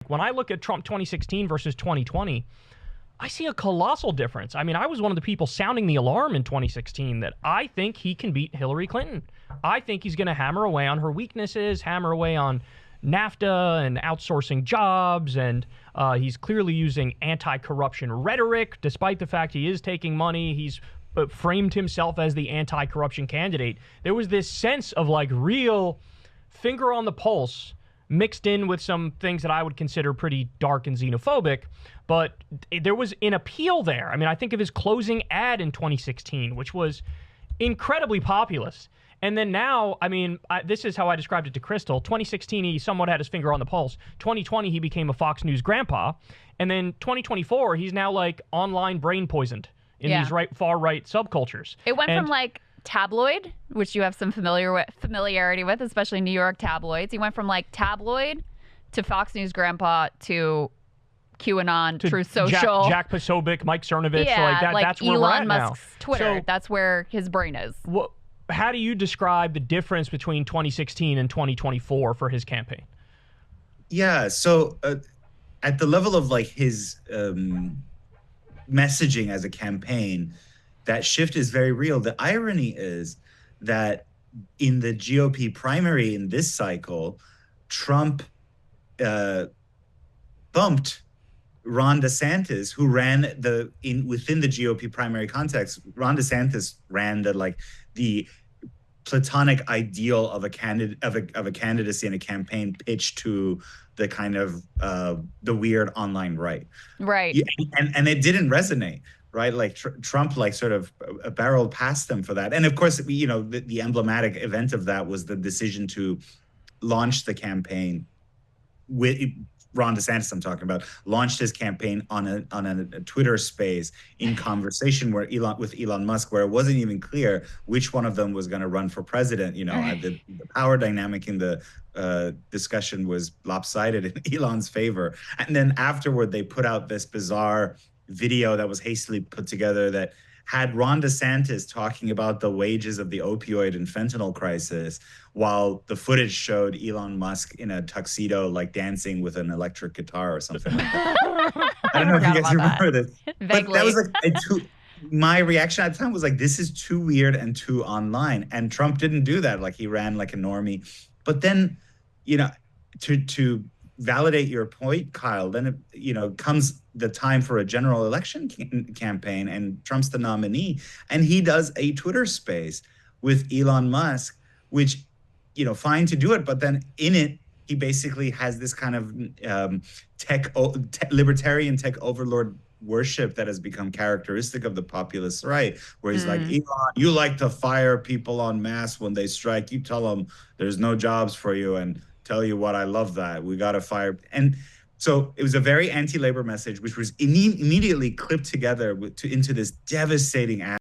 when I look at Trump 2016 versus 2020, I see a colossal difference. I mean, I was one of the people sounding the alarm in 2016 that I think he can beat Hillary Clinton. I think he's going to hammer away on her weaknesses, hammer away on NAFTA and outsourcing jobs, and he's clearly using anti-corruption rhetoric, despite the fact he is taking money. He's framed himself as the anti-corruption candidate. There was this sense of like real finger on the pulse mixed in with some things that I would consider pretty dark and xenophobic, but there was an appeal there. I mean, I think of his closing ad in 2016, which was incredibly populist. And then now, I mean, this is how I described it to Crystal. 2016, he somewhat had his finger on the pulse. 2020, he became a Fox News grandpa. And then 2024, he's now like online brain poisoned in these far-right subcultures. It went from like tabloid, which you have some familiarity with, especially New York tabloids. He went from like tabloid to Fox News grandpa to QAnon, to Truth Social. Jack Posobiec, Mike Cernovich. Yeah, that's where we're at Elon Musk's now. Twitter. So, that's where his brain is. How do you describe the difference between 2016 and 2024 for his campaign? Yeah, so at the level of like his messaging as a campaign, that shift is very real. The irony is that in the GOP primary in this cycle, Trump bumped Ron DeSantis, who ran within the GOP primary context. Ron DeSantis ran the platonic ideal of a candidacy and a campaign pitch to the kind of the weird online right. Right. And it didn't resonate. Right, like Trump, like sort of barreled past them for that, and of course, you know, the emblematic event of that was the decision to launch the campaign with Ron DeSantis. I'm talking about launched his campaign on a Twitter space in conversation with Elon Musk, where it wasn't even clear which one of them was going to run for president. You know, the power dynamic in the discussion was lopsided in Elon's favor, and then afterward, they put out this bizarre video that was hastily put together that had Ron DeSantis talking about the wages of the opioid and fentanyl crisis, while the footage showed Elon Musk in a tuxedo, like dancing with an electric guitar or something like that. I don't know if you guys remember this. But that was like my reaction at the time was like, this is too weird and too online. And Trump didn't do that. Like, he ran like a normie. But then, you know, to validate your point, Kyle, then comes the time for a general election campaign, and Trump's the nominee, and he does a Twitter space with Elon Musk, which, fine to do it, but then in it, he basically has this kind of libertarian tech overlord worship that has become characteristic of the populist right, where he's like, Elon, you like to fire people en masse when they strike. You tell them there's no jobs for you, and tell you what, I love that. We got to fire. And so it was a very anti-labor message, which was immediately clipped together into this devastating